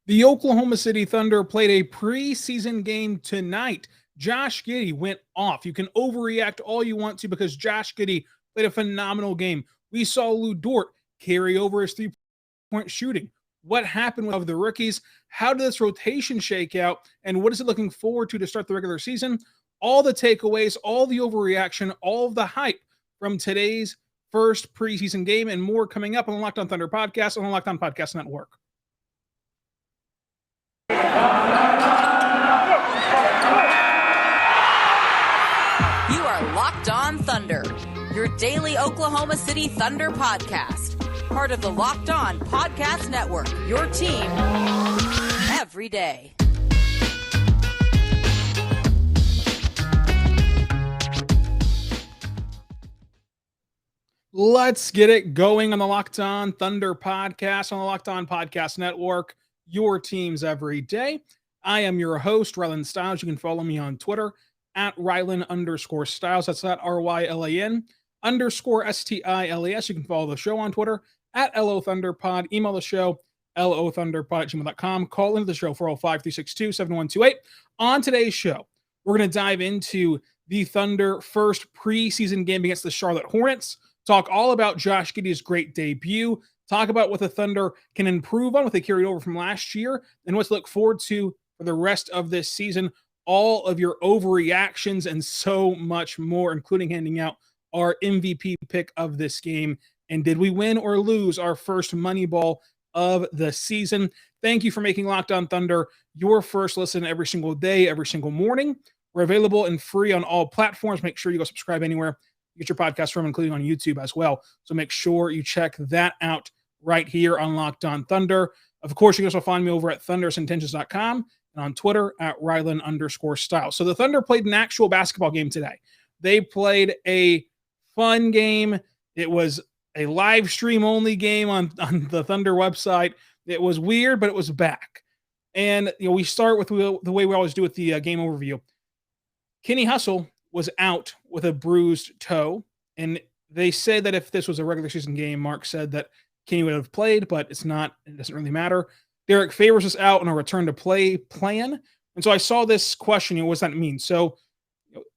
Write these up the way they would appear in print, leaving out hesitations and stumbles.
The Oklahoma City Thunder played a preseason game tonight. Josh Giddey went off. You can overreact all you want to because Josh Giddey played a phenomenal game. We saw Dort carry over his three-point shooting. What happened with the rookies? How did this rotation shake out? And what is it looking forward to start the regular season? All the takeaways, all the overreaction, all of the hype from today's first preseason game and more coming up on the Locked On Thunder podcast on the Locked On Podcast Network. You are Locked On Thunder, your daily Oklahoma City Thunder podcast. Part of the Locked On Podcast Network, your team every day. Let's get it going on the Locked On Thunder podcast on the Locked On Podcast Network, your teams every day. I am your host, Rylan Stiles. You can follow me on Twitter at Rylan_Stiles. That's at RYLAN_STILES. You can follow the show on Twitter at LOThunderPod. Email the show, LOThunderPod@gmail.com. Call into the show, 405-362-7128. On today's show, we're going to dive into the Thunder first preseason game against the Charlotte Hornets. Talk all about Josh Giddey's great debut. Talk about what the Thunder can improve on, what they carried over from last year, and what to look forward to for the rest of this season. All of your overreactions and so much more, including handing out our MVP pick of this game. And did we win or lose our first Moneyball of the season? Thank you for making Locked On Thunder your first listen every single day, every single morning. We're available and free on all platforms. Make sure you go subscribe anywhere you get your podcast from, including on YouTube as well. So make sure you check that out right here on Locked On Thunder. Of course, you can also find me over at thunderousintentions.com and on Twitter at Rylan_Stiles. So the Thunder played an actual basketball game today. They played a fun game. It was a live stream only game on the Thunder website. It was weird, but it was back. And we start with the way we always do with the game overview. Kenny Hustle was out with a bruised toe, and they say that if this was a regular season game, Mark said that Kenny would have played, but it's not. It doesn't really matter. Derek Favors is out on a return to play plan. And so I saw this question, what does that mean? So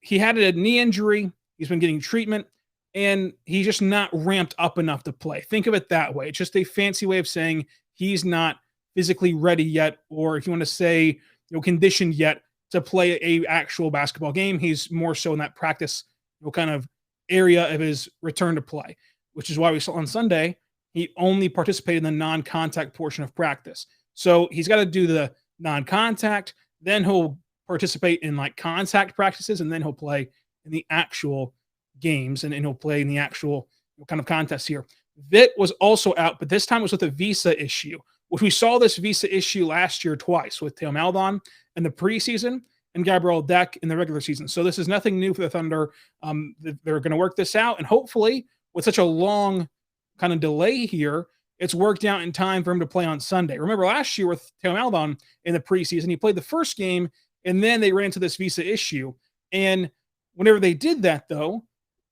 he had a knee injury. He's been getting treatment, and he's just not ramped up enough to play. Think of it that way. It's just a fancy way of saying he's not physically ready yet, or if you want to say, conditioned yet to play a actual basketball game. He's more so in that practice, kind of area of his return to play, which is why we saw on Sunday, he only participated in the non-contact portion of practice. So he's got to do the non-contact, then he'll participate in like contact practices, and then he'll play in the actual games, and he'll play in the actual kind of contests here. Vit was also out, but this time it was with a visa issue, which we saw this visa issue last year twice with Theo Maledon in the preseason and Gabriel Deck in the regular season. So this is nothing new for the Thunder. They're going to work this out, and hopefully with such a long kind of delay here, it's worked out in time for him to play on Sunday. Remember last year with Theo Maledon in the preseason, he played the first game, and then they ran into this visa issue. And whenever they did that, though,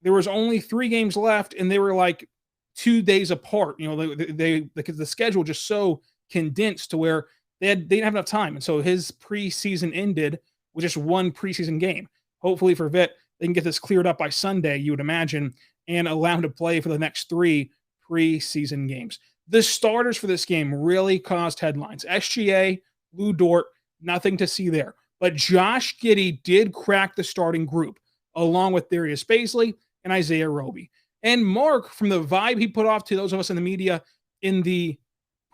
there was only 3 games left, and they were like 2 days apart. Because the schedule just so condensed to where they didn't have enough time. And so his preseason ended with just 1 preseason game. Hopefully for Vit, they can get this cleared up by Sunday, you would imagine, and allow him to play for the next 3 preseason games. The starters for this game really caused headlines. SGA, Dort, nothing to see there. But Josh Giddey did crack the starting group, along with Darius Bazley and Isaiah Roby. And Mark, from the vibe he put off to those of us in the media in the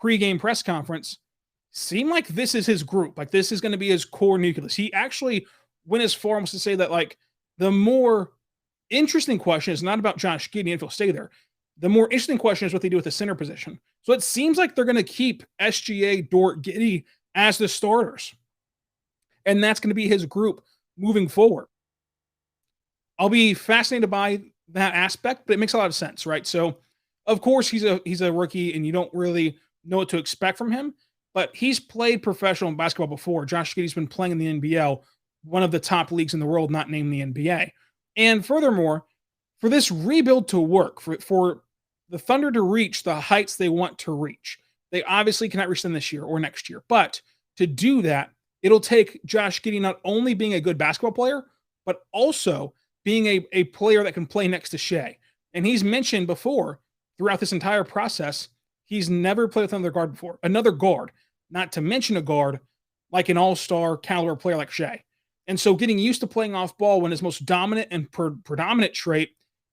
pregame press conference, seemed like this is his group. Like this is going to be his core nucleus. He actually went as far as to say that like the more interesting question is not about Josh Giddey if he'll stay there. The more interesting question is what they do with the center position. So it seems like they're going to keep SGA, Dort, Giddey as the starters. And that's going to be his group moving forward. I'll be fascinated by that aspect, but it makes a lot of sense, right? So, of course, he's a rookie, and you don't really know what to expect from him, but he's played professional basketball before. Josh Giddey's been playing in the NBL, one of the top leagues in the world, not named the NBA. And furthermore, for this rebuild to work, for the Thunder to reach the heights they want to reach, They obviously cannot reach them this year or next year. But to do that, it'll take Josh Giddey not only being a good basketball player, but also being a player that can play next to Shai. And he's mentioned before throughout this entire process, he's never played with another guard, not to mention a guard like an all-star caliber player like Shai. And so getting used to playing off ball when his most dominant and predominant trait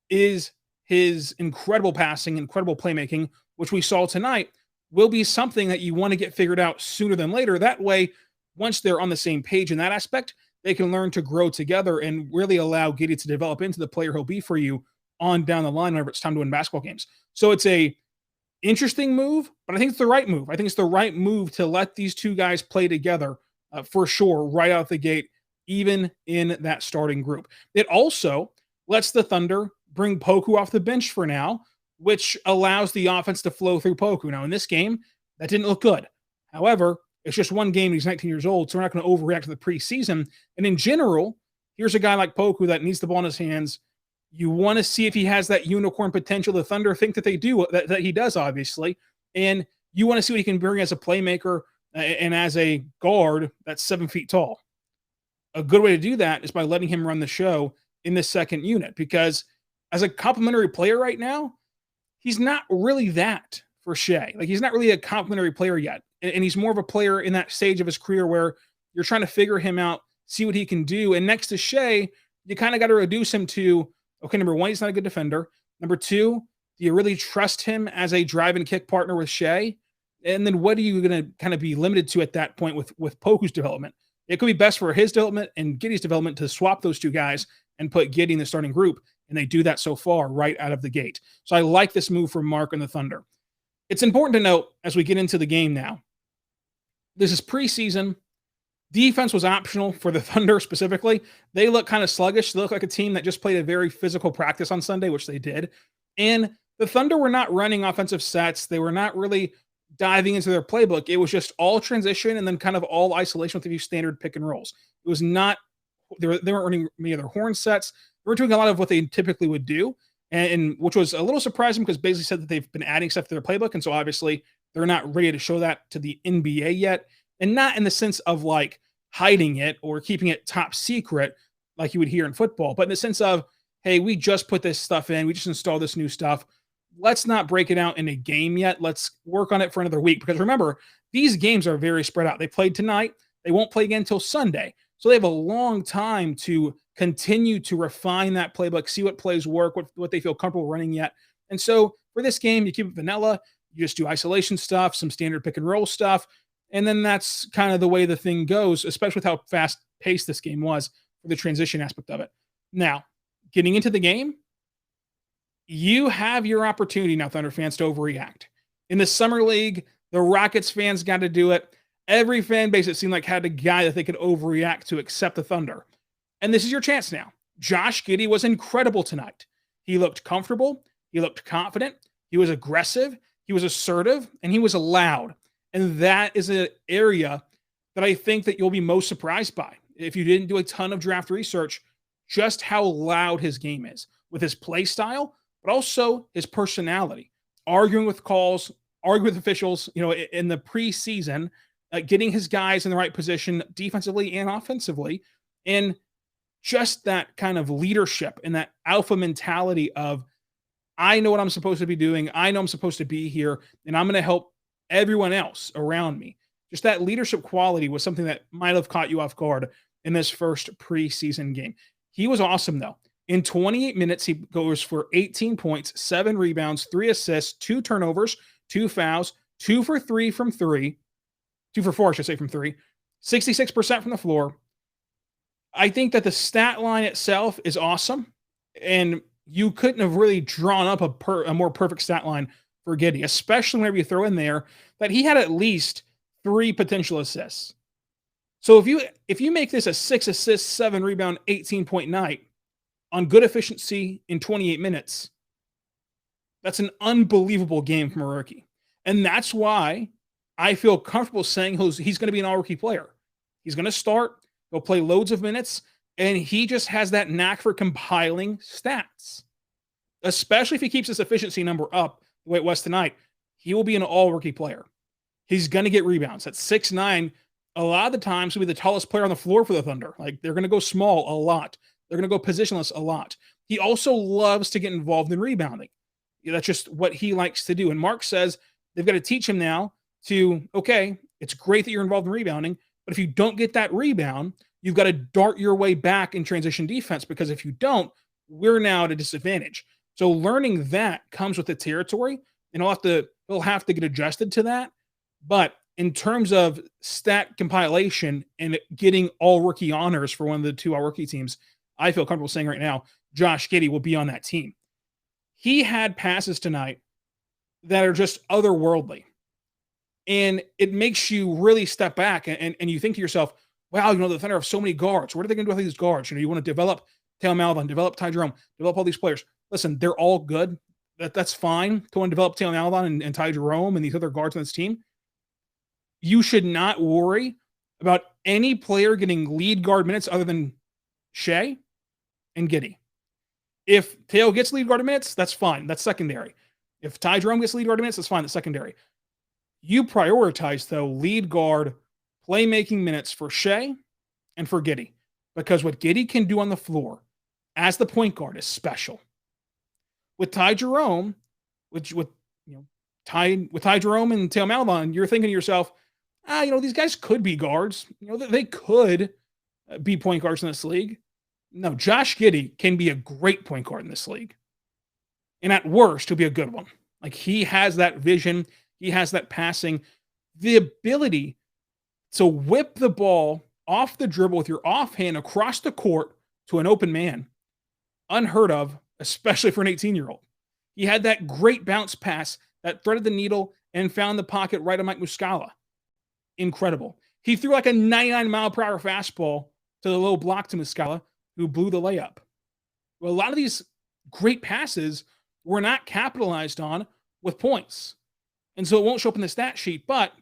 is his incredible passing, incredible playmaking, which we saw tonight, will be something that you want to get figured out sooner than later. That way, once they're on the same page in that aspect, they can learn to grow together and really allow Giddey to develop into the player he'll be for you on down the line whenever it's time to win basketball games. So it's a interesting move, but I think it's the right move. I think it's the right move to let these two guys play together for sure right out the gate, even in that starting group. It also lets the Thunder bring Poku off the bench for now, which allows the offense to flow through Poku. Now, in this game, that didn't look good. However, it's just one game. He's 19 years old, so we're not going to overreact to the preseason. And in general, here's a guy like Poku that needs the ball in his hands. You want to see if he has that unicorn potential. The Thunder think that they do, that he does, obviously. And you want to see what he can bring as a playmaker and as a guard that's 7 feet tall. A good way to do that is by letting him run the show in the second unit, because as a complementary player right now, he's not really that for Shai. Like, he's not really a complementary player yet. And he's more of a player in that stage of his career where you're trying to figure him out, see what he can do. And next to Shai, you kind of got to reduce him to, okay, number one, he's not a good defender. Number two, do you really trust him as a drive and kick partner with Shai? And then what are you going to kind of be limited to at that point with Poku's development? It could be best for his development and Giddey's development to swap those two guys and put Giddey in the starting group. And they do that so far right out of the gate. So I like this move from Mark and the Thunder. It's important to note as we get into the game now, this is preseason. Defense was optional for the Thunder specifically. They look kind of sluggish. They look like a team that just played a very physical practice on Sunday, which they did. And the Thunder were not running offensive sets. They were not really diving into their playbook. It was just all transition and then kind of all isolation with a few standard pick and rolls. It was not, they weren't running many of their horn sets. They were doing a lot of what they typically would do, and which was a little surprising because Bazley said that they've been adding stuff to their playbook. And so obviously they're not ready to show that to the NBA yet. And not in the sense of like hiding it or keeping it top secret like you would hear in football, but in the sense of, hey, we just put this stuff in. We just installed this new stuff. Let's not break it out in a game yet. Let's work on it for another week. Because remember, these games are very spread out. They played tonight. They won't play again until Sunday. So they have a long time to continue to refine that playbook, see what plays work, what they feel comfortable running yet. And so for this game, you keep it vanilla. You just do isolation stuff, some standard pick and roll stuff. And then that's kind of the way the thing goes, especially with how fast paced this game was for the transition aspect of it. Now, getting into the game, you have your opportunity now, Thunder fans, to overreact. In the Summer League, the Rockets fans got to do it. Every fan base, it seemed like, had a guy that they could overreact to accept the Thunder. And this is your chance now. Josh Giddey was incredible tonight. He looked comfortable. He looked confident. He was aggressive. He was assertive. And he was loud. And that is an area that I think that you'll be most surprised by. If you didn't do a ton of draft research, just how loud his game is with his play style, but also his personality, arguing with calls, arguing with officials, in the preseason, getting his guys in the right position defensively and offensively, and just that kind of leadership and that alpha mentality of, I know what I'm supposed to be doing. I know I'm supposed to be here, and I'm going to help everyone else around me. Just that leadership quality was something that might have caught you off guard in this first preseason game. He was awesome, though. In 28 minutes, he goes for 18 points, 7 rebounds, 3 assists, 2 turnovers, 2 fouls, 2 for 3 from 3, 2 for 4, I should say, from 3, 66% from the floor. I think that the stat line itself is awesome, and you couldn't have really drawn up a more perfect stat line for Giddey, especially whenever you throw in there that he had at least 3 potential assists. So if you make this a 6 assist, 7 rebound, 18-point night on good efficiency in 28 minutes, that's an unbelievable game from a rookie. And that's why I feel comfortable saying he's going to be an all-rookie player. He's going to start, he'll play loads of minutes, and he just has that knack for compiling stats. Especially if he keeps his efficiency number up the way it was tonight, he will be an all-rookie player. He's going to get rebounds. At 6'9", a lot of the times he'll be the tallest player on the floor for the Thunder. Like, they're going to go small a lot. They're going to go positionless a lot. He also loves to get involved in rebounding. That's just what he likes to do. And Mark says they've got to teach him now to, okay, it's great that you're involved in rebounding, but if you don't get that rebound, you've got to dart your way back in transition defense, because if you don't, we're now at a disadvantage. So learning that comes with the territory, and he'll have to get adjusted to that. But in terms of stat compilation and getting all rookie honors for one of the 2 all-rookie teams, I feel comfortable saying right now, Josh Giddey will be on that team. He had passes tonight that are just otherworldly. And it makes you really step back and you think to yourself, wow, the Thunder have so many guards. What are they going to do with these guards? You want to develop Taylor Maledon, develop Ty Jerome, develop all these players. Listen, they're all good. That's fine to want to develop Taylor Maledon and Ty Jerome and these other guards on this team. You should not worry about any player getting lead guard minutes other than Shai and Giddey. If Taylor gets lead guard minutes, that's fine. That's secondary. If Ty Jerome gets lead guard minutes, that's fine. That's secondary. You prioritize, though, lead guard playmaking minutes for Shai and for Giddey, because what Giddey can do on the floor as the point guard is special. With Ty Jerome, with Ty Jerome and Taylor Maledon, you're thinking to yourself, these guys could be guards. They could be point guards in this league. No, Josh Giddey can be a great point guard in this league. And at worst, he'll be a good one. Like, he has that vision. He has that passing. The ability to whip the ball off the dribble with your offhand across the court to an open man. Unheard of, especially for an 18-year-old. He had that great bounce pass that threaded the needle and found the pocket right on Mike Muscala. Incredible. He threw like a 99-mile-per-hour fastball to the low block to Muscala, who blew the layup. Well, a lot of these great passes were not capitalized on with points. And so it won't show up in the stat sheet, but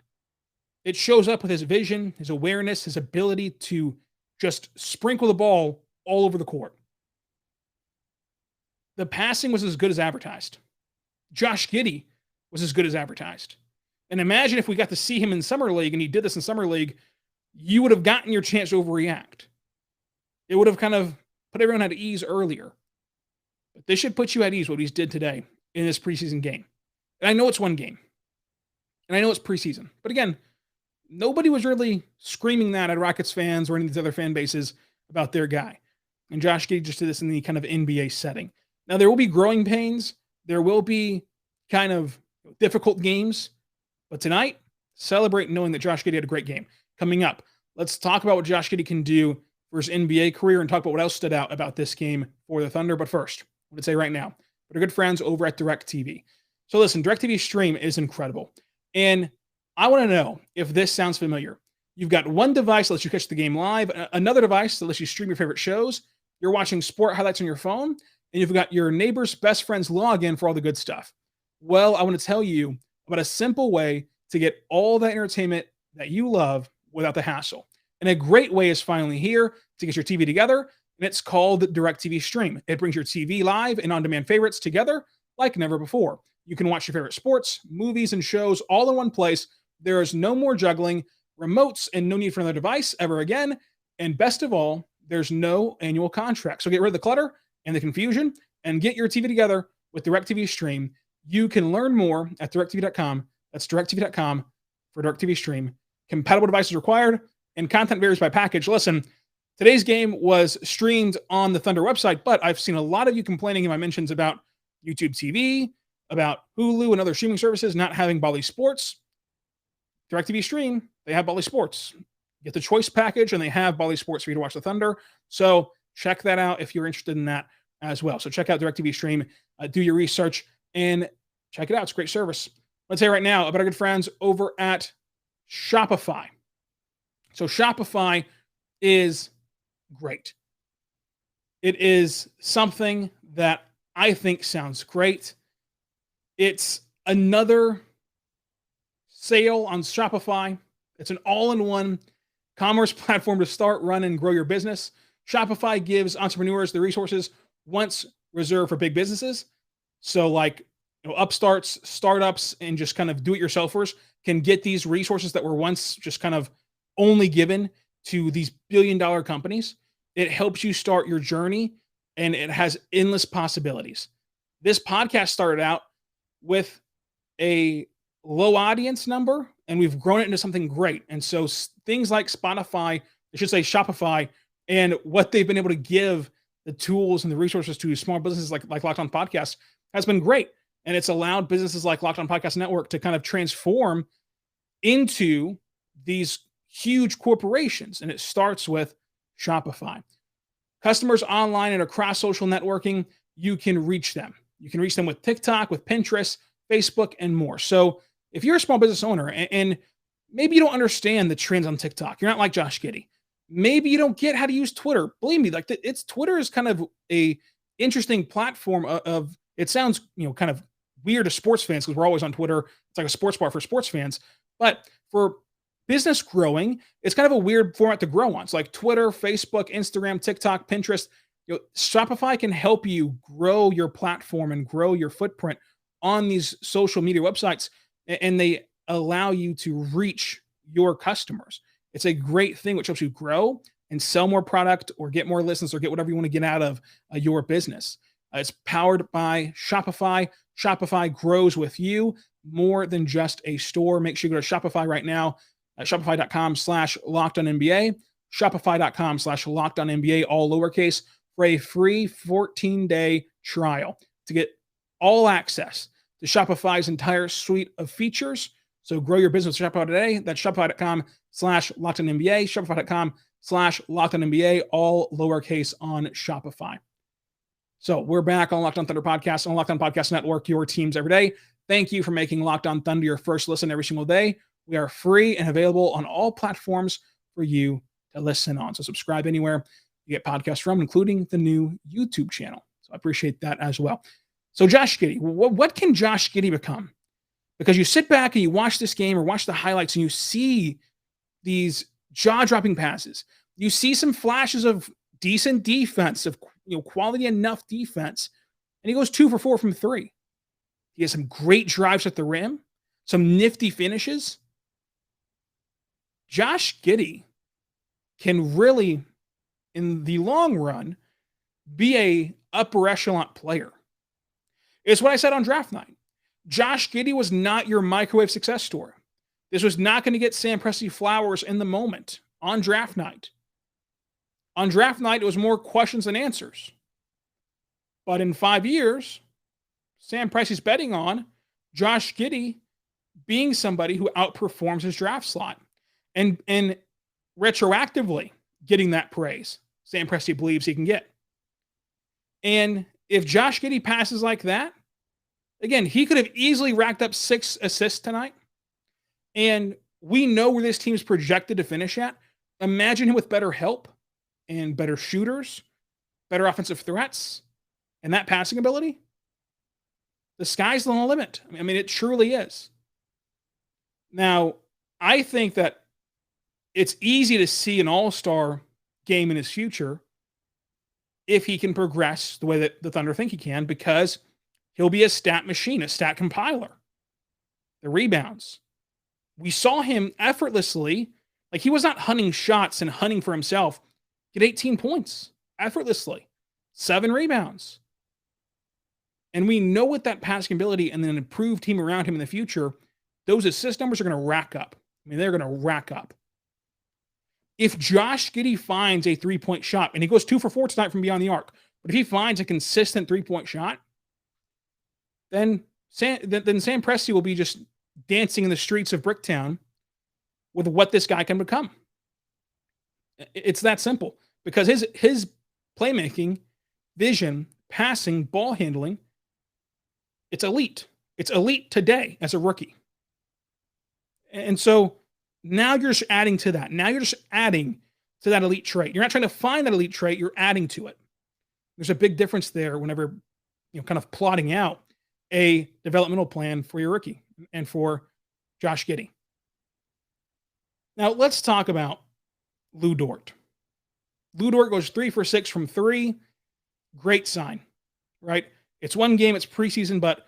it shows up with his vision, his awareness, his ability to just sprinkle the ball all over the court. The passing was as good as advertised. Josh Giddey was as good as advertised. And imagine if we got to see him in Summer League and he did this in Summer League, you would have gotten your chance to overreact. It would have kind of put everyone at ease earlier. But this should put you at ease what he did today in this preseason game. And I know it's one game. And I know it's preseason. But again, nobody was really screaming that at Rockets fans or any of these other fan bases about their guy. And Josh Giddey just did this in the kind of NBA setting. Now, there will be growing pains. There will be kind of difficult games. But tonight, celebrate knowing that Josh Giddey had a great game. Coming up, let's talk about what Josh Giddey can do for his NBA career and talk about what else stood out about this game for the Thunder. But first, I want to say right now, but our good friends over at DirecTV. So listen, DirecTV Stream is incredible. And I want to know if this sounds familiar. You've got one device that lets you catch the game live, another device that lets you stream your favorite shows. You're watching sport highlights on your phone, and you've got your neighbor's best friend's login for all the good stuff. Well, I want to tell you about a simple way to get all that entertainment that you love without the hassle. And a great way is finally here to get your TV together, and it's called DirecTV Stream. It brings your TV live and on-demand favorites together like never before. You can watch your favorite sports, movies, and shows all in one place. There is no more juggling, remotes, and no need for another device ever again. And best of all, there's no annual contract. So get rid of the clutter and the confusion and get your TV together with DirecTV Stream. You can learn more at directv.com. That's directv.com for DirecTV Stream. Compatible devices required, and content varies by package. Listen, today's game was streamed on the Thunder website, but I've seen a lot of you complaining in my mentions about YouTube TV, about Hulu and other streaming services not having Bally Sports. DirecTV Stream, they have Bally Sports. Get the choice package, and they have Bally Sports for you to watch the Thunder. So check that out if you're interested in that as well. So check out DirecTV Stream, do your research, and check it out. It's a great service. Let's say right now about our good friends over at Shopify. So Shopify is great. It is something that I think sounds great. It's another sale on Shopify. It's an all-in-one commerce platform to start, run, and grow your business. Shopify gives entrepreneurs the resources once reserved for big businesses. So like upstarts, startups, and just kind of do-it-yourselfers can get these resources that were once just kind of only given to these billion-dollar companies. It helps you start your journey, and it has endless possibilities. This podcast started out with a low audience number, and we've grown it into something great. And so things like Spotify, I should say Shopify, and what they've been able to give the tools and the resources to small businesses like Locked On Podcast has been great. And it's allowed businesses like Locked On Podcast Network to kind of transform into these huge corporations. And it starts with Shopify. Customers online and across social networking, you can reach them. You can reach them with TikTok, with Pinterest, Facebook, and more. So if you're a small business owner and maybe you don't understand the trends on TikTok, you're not like Josh Giddey. Maybe you don't get how to use Twitter. Believe me, like Twitter is kind of a interesting platform of it sounds, kind of weird to sports fans because we're always on Twitter. It's like a sports bar for sports fans. But for business growing, it's kind of a weird format to grow on. It's like Twitter, Facebook, Instagram, TikTok, Pinterest. Shopify can help you grow your platform and grow your footprint on these social media websites, and they allow you to reach your customers. It's a great thing which helps you grow and sell more product or get more listens or get whatever you want to get out of your business. It's powered by Shopify. Shopify grows with you more than just a store. Make sure you go to Shopify right now at shopify.com/lockedonnba, shopify.com/lockedonnba, all lowercase, for a free 14-day trial to get all access to Shopify's entire suite of features. So grow your business with Shopify today. That's shopify.com/lockedonnba, shopify.com/lockedonnba, all lowercase on Shopify. So we're back on Locked On Thunder Podcast on Locked On Podcast Network, your teams every day. Thank you for making Locked On Thunder your first listen every single day. We are free and available on all platforms for you to listen on. So subscribe anywhere you get podcasts from, including the new YouTube channel. So I appreciate that as well. So Josh Giddey, what can Josh Giddey become? Because you sit back and you watch this game or watch the highlights and you see these jaw-dropping passes. You see some flashes of decent defense, of quality enough defense, and he goes 2 for 4 from 3. He has some great drives at the rim, some nifty finishes. Josh Giddey can really, in the long run, be a upper echelon player. It's what I said on draft night. Josh Giddey was not your microwave success story. This was not going to get Sam Presti flowers in the moment on draft night. On draft night, it was more questions than answers. But in 5 years, Sam Presti's betting on Josh Giddey being somebody who outperforms his draft slot and retroactively getting that praise Sam Presti believes he can get. And if Josh Giddey passes like that, again, he could have easily racked up 6 assists tonight. And we know where this team's projected to finish at. Imagine him with better help and better shooters, better offensive threats, and that passing ability. The sky's the limit. I mean, it truly is. Now, I think that it's easy to see an all-star game in his future if he can progress the way that the Thunder think he can, because he'll be a stat machine, a stat compiler. The rebounds. We saw him effortlessly, like he was not hunting shots and hunting for himself, get 18 points effortlessly, 7 rebounds. And we know with that passing ability and an improved team around him in the future, those assist numbers are going to rack up. I mean, they're going to rack up. If Josh Giddey finds a 3-point shot, and he goes 2 for 4 tonight from beyond the arc, but if he finds a consistent 3-point shot, then Sam Presti will be just dancing in the streets of Bricktown with what this guy can become. It's that simple, because his playmaking, vision, passing, ball handling, it's elite. It's elite today as a rookie. And so now you're just adding to that. Now you're just adding to that elite trait. You're not trying to find that elite trait. You're adding to it. There's a big difference there whenever, kind of plotting out a developmental plan for your rookie and for Josh Giddey. Now let's talk about Lu Dort. Lu Dort goes 3 for 6 from 3. Great sign, right? It's one game, it's preseason, but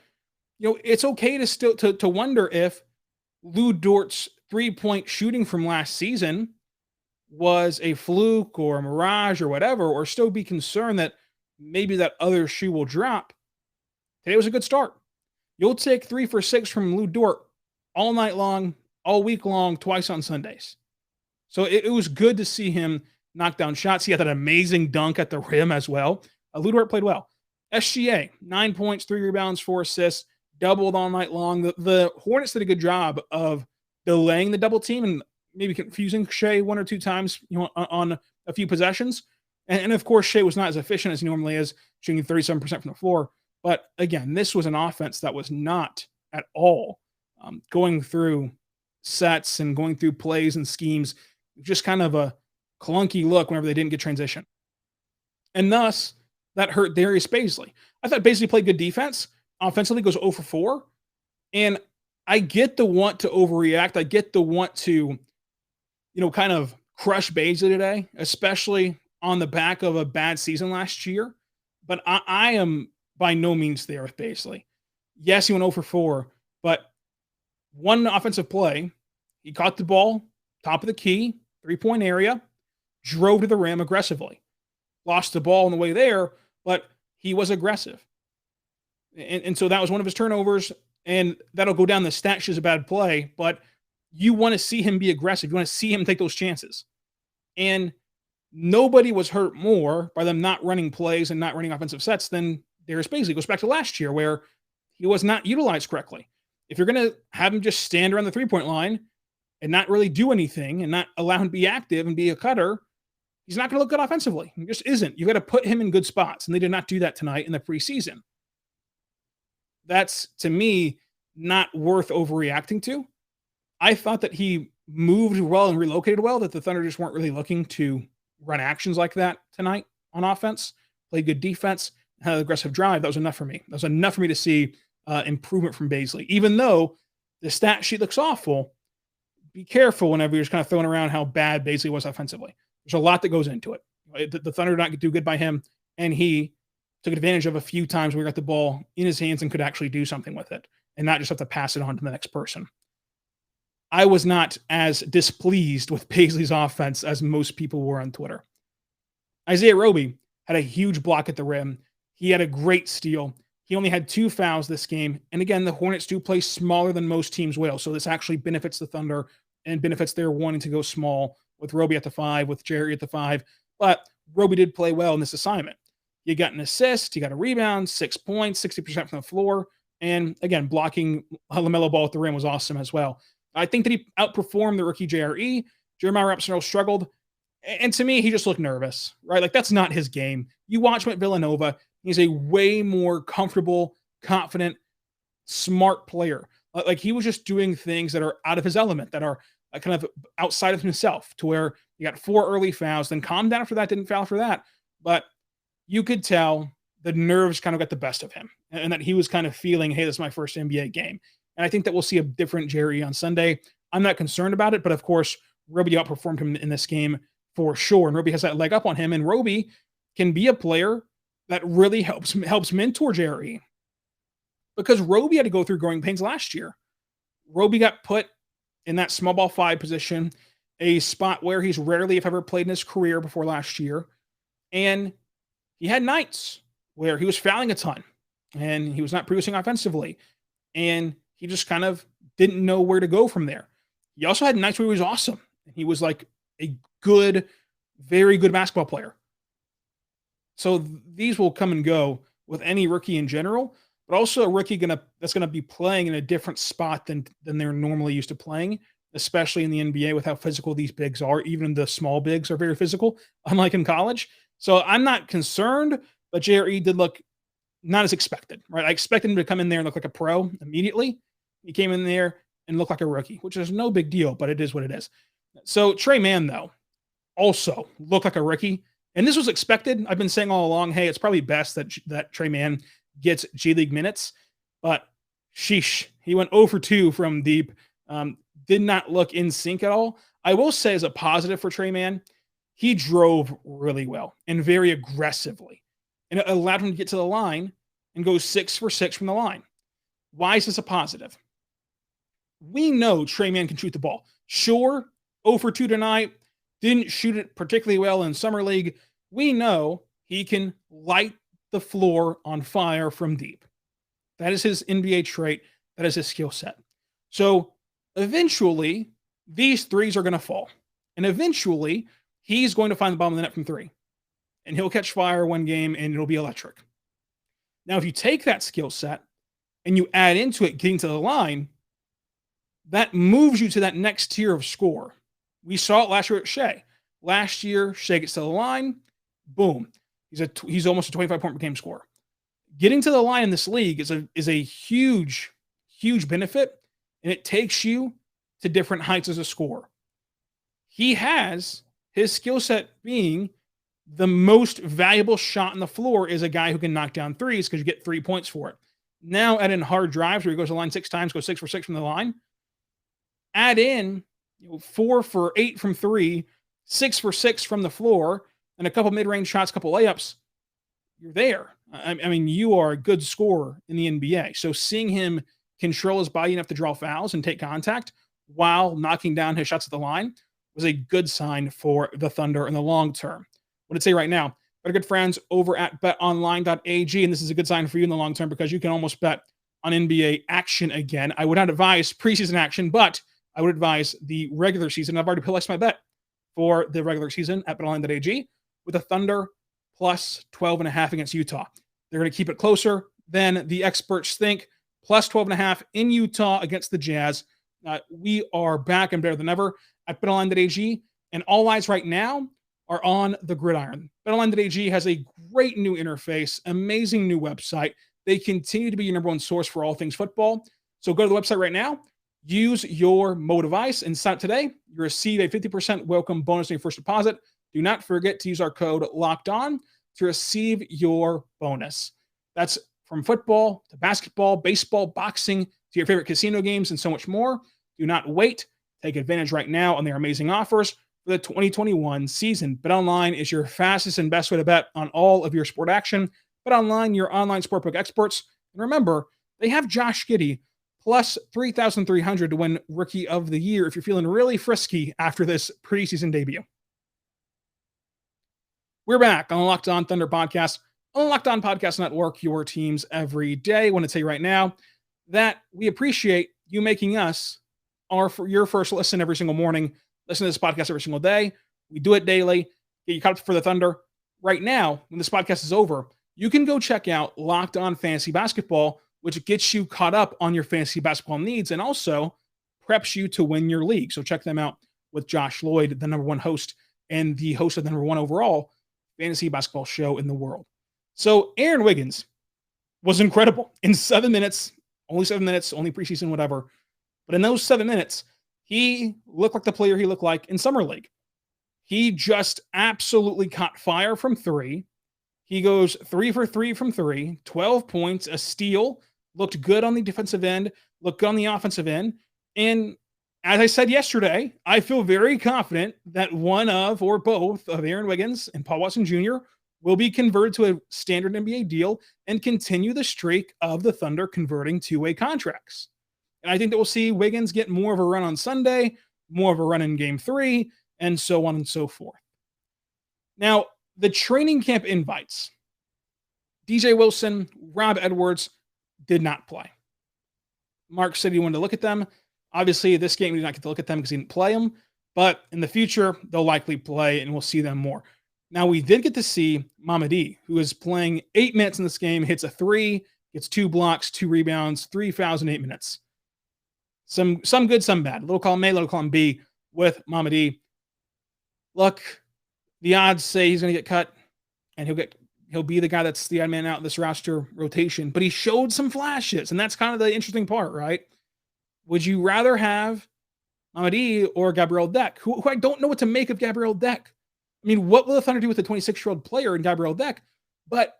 it's okay to still to wonder if Lou Dort's three-point shooting from last season was a fluke or a mirage or whatever, or still be concerned that maybe that other shoe will drop, today was a good start. You'll take 3 for 6 from Lou Dort all night long, all week long, twice on Sundays. So it was good to see him knock down shots. He had that amazing dunk at the rim as well. Lou Dort played well. SGA, 9 points, 3 rebounds, 4 assists, doubled all night long. The Hornets did a good job of delaying the double team and maybe confusing Shai 1 or 2 times, on a few possessions. And of course, Shai was not as efficient as he normally is, shooting 37% from the floor. But again, this was an offense that was not at all going through sets and going through plays and schemes, just kind of a clunky look whenever they didn't get transition. And thus, that hurt Darius Bazley. I thought Bazley played good defense. Offensively goes 0 for 4. And I get the want to overreact. I get the want to, kind of crush Bazley today, especially on the back of a bad season last year. But I am by no means there with Bazley. Yes, he went 0 for 4, but one offensive play, he caught the ball, top of the key, 3-point area, drove to the rim aggressively. Lost the ball on the way there, but he was aggressive. And so that was one of his turnovers, and that'll go down the stat sheet as a bad play, but you want to see him be aggressive. You want to see him take those chances. And nobody was hurt more by them not running plays and not running offensive sets than Darius Bazley. Goes back to last year where he was not utilized correctly. If you're going to have him just stand around the 3-point line and not really do anything and not allow him to be active and be a cutter, he's not going to look good offensively. He just isn't. You got to put him in good spots, and they did not do that tonight in the preseason. That's, to me, not worth overreacting to. I thought that he moved well and relocated well, that the Thunder just weren't really looking to run actions like that tonight on offense. Played good defense, had an aggressive drive. That was enough for me. That was enough for me to see improvement from Bazley. Even though the stat sheet looks awful, be careful whenever you're just kind of throwing around how bad Bazley was offensively. There's a lot that goes into it. The Thunder did not do good by him, and he took advantage of a few times where he got the ball in his hands and could actually do something with it and not just have to pass it on to the next person. I was not as displeased with Bazley's offense as most people were on Twitter. Isaiah Roby had a huge block at the rim. He had a great steal. He only had 2 fouls this game. And again, the Hornets do play smaller than most teams will. So this actually benefits the Thunder and benefits their wanting to go small with Roby at the 5, with Jerry at the 5. But Roby did play well in this assignment. He got an assist. He got a rebound, 6 points, 60% from the floor. And again, blocking LaMelo Ball at the rim was awesome as well. I think that he outperformed the rookie JRE. Jeremiah Robinson-Earl struggled. And to me, he just looked nervous, right? Like, that's not his game. You watch him at Villanova, he's a way more comfortable, confident, smart player. Like, he was just doing things that are out of his element, that are kind of outside of himself, to where he got 4 early fouls, then calmed down after that, didn't foul for that. But you could tell the nerves kind of got the best of him, and that he was kind of feeling, hey, this is my first NBA game. And I think that we'll see a different Jerry on Sunday. I'm not concerned about it, but of course, Roby outperformed him in this game for sure. And Roby has that leg up on him, and Roby can be a player that really helps mentor Jerry, because Roby had to go through growing pains last year. Roby got put in that small ball 5 position, a spot where he's rarely, if ever, played in his career before last year. And he had nights where he was fouling a ton and he was not producing offensively. And he just kind of didn't know where to go from there. He also had nights where he was awesome. He was like a good, very good basketball player. So these will come and go with any rookie in general, but also a rookie that's gonna be playing in a different spot than they're normally used to playing, especially in the NBA with how physical these bigs are. Even the small bigs are very physical, unlike in college. So I'm not concerned, but JRE did look not as expected, right? I expected him to come in there and look like a pro immediately. He came in there and looked like a rookie, which is no big deal, but it is what it is. So Tre Mann, though, also looked like a rookie. And this was expected. I've been saying all along, hey, it's probably best that Tre Mann gets G League minutes. But sheesh, he went 0 for 2 from deep. Did not look in sync at all. I will say, as a positive for Tre Mann, he drove really well and very aggressively. And it allowed him to get to the line and go 6 for 6 from the line. Why is this a positive? We know Tre Mann can shoot the ball. Sure, 0 for 2 tonight, didn't shoot it particularly well in Summer League. We know he can light the floor on fire from deep. That is his NBA trait. That is his skill set. So eventually, these threes are going to fall. And eventually, he's going to find the bottom of the net from three. And he'll catch fire one game, and it'll be electric. Now, if you take that skill set and you add into it getting to the line, that moves you to that next tier of score. We saw it last year at Shai. Last year, Shai gets to the line, boom. He's almost a 25-point per game scorer. Getting to the line in this league is a huge, huge benefit, and it takes you to different heights as a scorer. He has his skill set being the most valuable shot on the floor is a guy who can knock down threes because you get 3 points for it. Now add in hard drives where he goes to the line 6 times, goes 6 for 6 from the line. Add in 4 for 8 from 3, 6 for 6 from the floor, and a couple mid-range shots, couple layups. You're there. I mean, you are a good scorer in the NBA. So seeing him control his body enough to draw fouls and take contact while knocking down his shots at the line was a good sign for the Thunder in the long term. What I'd say right now, our good friends over at BetOnline.ag, and this is a good sign for you in the long term because you can almost bet on NBA action again. I would not advise preseason action, but I would advise the regular season. I've already placed my bet for the regular season at BetOnline.ag with the Thunder plus 12.5 against Utah. They're going to keep it closer than the experts think. Plus 12.5 in Utah against the Jazz. We are back and better than ever at BetOnline.ag, and all eyes right now are on the gridiron. BetOnline.ag has a great new interface, amazing new website. They continue to be your number one source for all things football. So go to the website right now, use your mobile device, and sign up today. You receive a 50% welcome bonus on your first deposit. Do not forget to use our code LOCKEDON to receive your bonus. That's from football to basketball, baseball, boxing, to your favorite casino games, and so much more. Do not wait. Take advantage right now on their amazing offers for the 2021 season. BetOnline is your fastest and best way to bet on all of your sport action. BetOnline, your online sportbook experts. And remember, they have Josh Giddey plus 3,300 to win Rookie of the Year if you're feeling really frisky after this preseason debut. We're back on the Locked On Thunder podcast, on the Locked On Podcast Network, your teams every day. I want to tell you right now that we appreciate you making us your first listen every single morning. Listen to this podcast every single day. We do it daily. Get you caught up for the Thunder. Right now, when this podcast is over, you can go check out Locked On Fantasy Basketball, which gets you caught up on your fantasy basketball needs and also preps you to win your league. So check them out with Josh Lloyd, the number one host and the host of the number one overall fantasy basketball show in the world. So Aaron Wiggins was incredible in 7 minutes, only preseason, whatever. But in those 7 minutes, he looked like the player he looked like in Summer League. He just absolutely caught fire from three. He goes 3 for 3 from three, 12 points, a steal, looked good on the defensive end, looked good on the offensive end. And as I said yesterday, I feel very confident that one of or both of Aaron Wiggins and Paul Watson Jr. will be converted to a standard NBA deal and continue the streak of the Thunder converting two-way contracts. And I think that we'll see Wiggins get more of a run on Sunday, more of a run in Game 3, and so on and so forth. Now, the training camp invites, DJ Wilson, Rob Edwards did not play. Mark said he wanted to look at them. Obviously, this game we did not get to look at them because he didn't play them. But in the future, they'll likely play, and we'll see them more. Now, we did get to see Mamadi, who is playing 8 minutes in this game, hits a 3, gets 2 blocks, 2 rebounds, 3 fouls in 8 minutes. Some good, some bad. Little column A, little column B with Mamadi. Look, the odds say he's going to get cut, and he'll be the guy that's the odd man out in this roster rotation. But he showed some flashes, and that's kind of the interesting part, right? Would you rather have Mamadi or Gabriel Deck, who I don't know what to make of Gabriel Deck? I mean, what will the Thunder do with a 26-year-old player in Gabriel Deck? But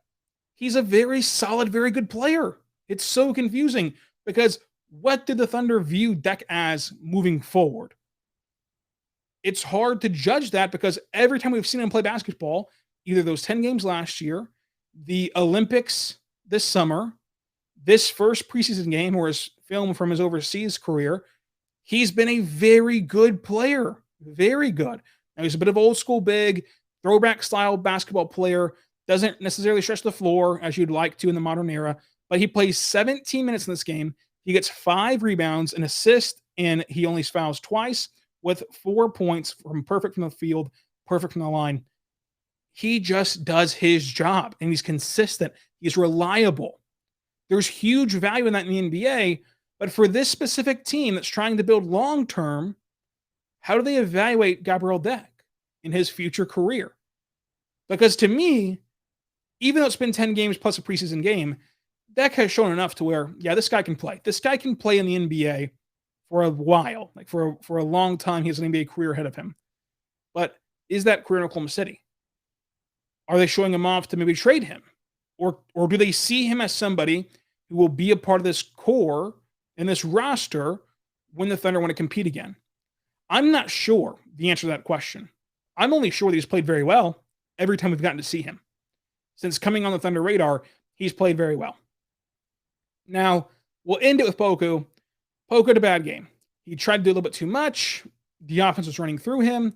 he's a very solid, very good player. It's so confusing because what did the Thunder view Deck as moving forward? It's hard to judge that because every time we've seen him play basketball, either those 10 games last year, the Olympics this summer, this first preseason game or his film from his overseas career, He's been a very good player. Very good. Now, he's a bit of old school big, throwback style basketball player. Doesn't necessarily stretch the floor as you'd like to in the modern era, but he plays 17 minutes in this game. He gets 5 rebounds, an assist, and he only fouls twice with 4 points from perfect from the field, perfect from the line. He just does his job, and he's consistent. He's reliable. There's huge value in that in the NBA, but for this specific team that's trying to build long-term, how do they evaluate Gabriel Deck in his future career? Because to me, even though it's been 10 games plus a preseason game, Deck has shown enough to where, yeah, this guy can play. This guy can play in the NBA for a while, like for a long time. He has an NBA career ahead of him. But is that career in Oklahoma City? Are they showing him off to maybe trade him? Or do they see him as somebody who will be a part of this core and this roster when the Thunder want to compete again? I'm not sure the answer to that question. I'm only sure that he's played very well every time we've gotten to see him. Since coming on the Thunder radar, he's played very well. Now, we'll end it with Poku. Poku had a bad game. He tried to do a little bit too much. The offense was running through him.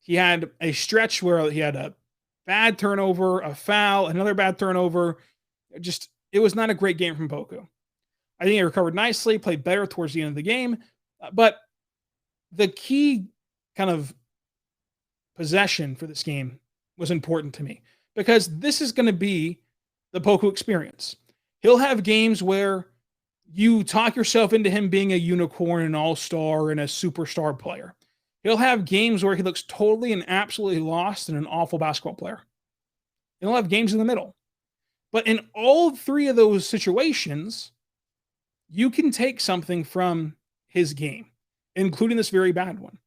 He had a stretch where he had a bad turnover, a foul, another bad turnover. It was not a great game from Poku. I think he recovered nicely, played better towards the end of the game. But the key kind of possession for this game was important to me because this is going to be the Poku experience. He'll have games where you talk yourself into him being a unicorn, an all-star, and a superstar player. He'll have games where he looks totally and absolutely lost and an awful basketball player. He'll have games in the middle. But in all 3 of those situations, you can take something from his game, including this very bad one.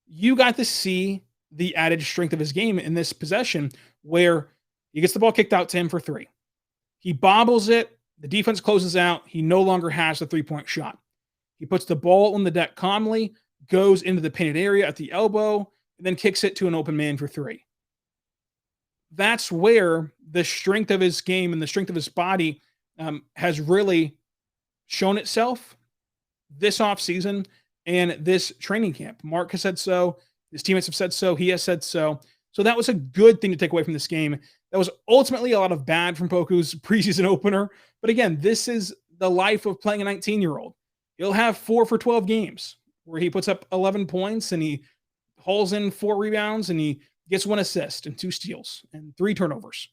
You got to see the added strength of his game in this possession where he gets the ball kicked out to him for 3. He bobbles it. The defense closes out. He no longer has the 3-point shot. He puts the ball on the deck calmly, goes into the painted area at the elbow, and then kicks it to an open man for 3. That's where the strength of his game and the strength of his body has really shown itself this offseason and this training camp. Mark has said so. His teammates have said so. He has said so. So that was a good thing to take away from this game. That was ultimately a lot of bad from Poku's preseason opener. But again, this is the life of playing a 19-year-old. He'll have 4 for 12 games where he puts up 11 points and he hauls in 4 rebounds and he gets 1 assist and 2 steals and 3 turnovers.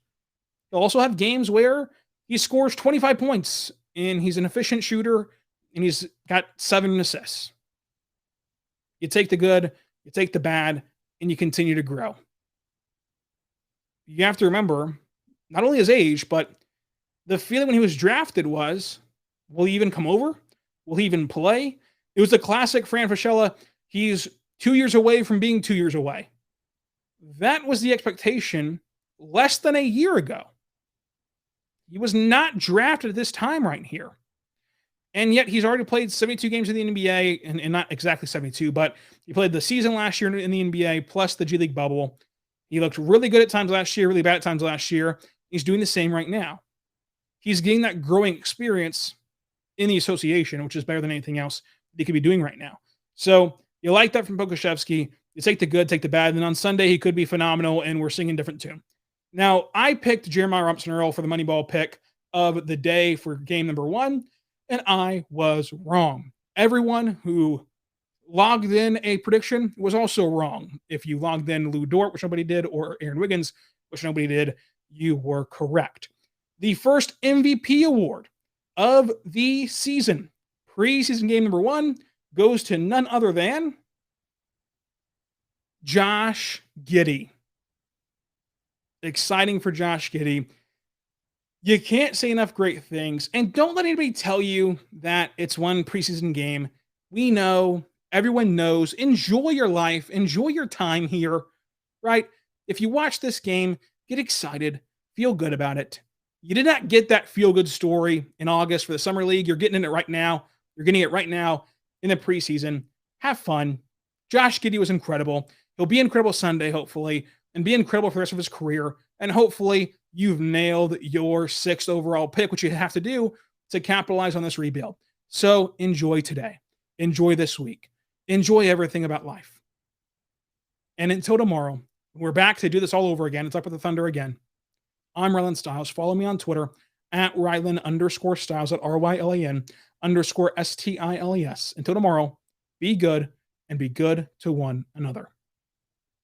He'll also have games where he scores 25 points and he's an efficient shooter and he's got 7 assists. You take the good, you take the bad, and you continue to grow. You have to remember not only his age, but the feeling when he was drafted was, will he even come over? Will he even play? It was the classic Fran Fraschilla. He's 2 years away from being 2 years away. That was the expectation less than a year ago. He was not drafted at this time right here. And yet he's already played 72 games in the NBA, and not exactly 72, but he played the season last year in the NBA plus the G League bubble. He looked really good at times last year, really bad at times last year. He's doing the same right now. He's getting that growing experience in the association, which is better than anything else he could be doing right now. So you like that from Pokusevski. You take the good, take the bad. And then on Sunday, he could be phenomenal, and we're singing a different tune. Now, I picked Jeremiah Robinson-Earl for the Moneyball pick of the day for game number 1, and I was wrong. Everyone who logged in a prediction was also wrong. If you logged in Lou Dort, which nobody did, or Aaron Wiggins, which nobody did, you were correct. The first MVP award of the season, preseason game number 1, goes to none other than Josh Giddey. Exciting for Josh Giddey. You can't say enough great things. And don't let anybody tell you that it's one preseason game. We know, everyone knows. Enjoy your life. Enjoy your time here, right? If you watch this game, get excited. Feel good about it. You did not get that feel-good story in August for the Summer League. You're getting it right now. You're getting it right now in the preseason. Have fun. Josh Giddey was incredible. He'll be incredible Sunday, hopefully, and be incredible for the rest of his career. And hopefully you've nailed your 6th overall pick, which you have to do to capitalize on this rebuild. So enjoy today. Enjoy this week. Enjoy everything about life. And until tomorrow, we're back to do this all over again. It's up with the Thunder again. I'm Rylan Stiles. Follow me on Twitter at Rylan_Stiles at RYLAN_STILES. Until tomorrow, be good and be good to one another.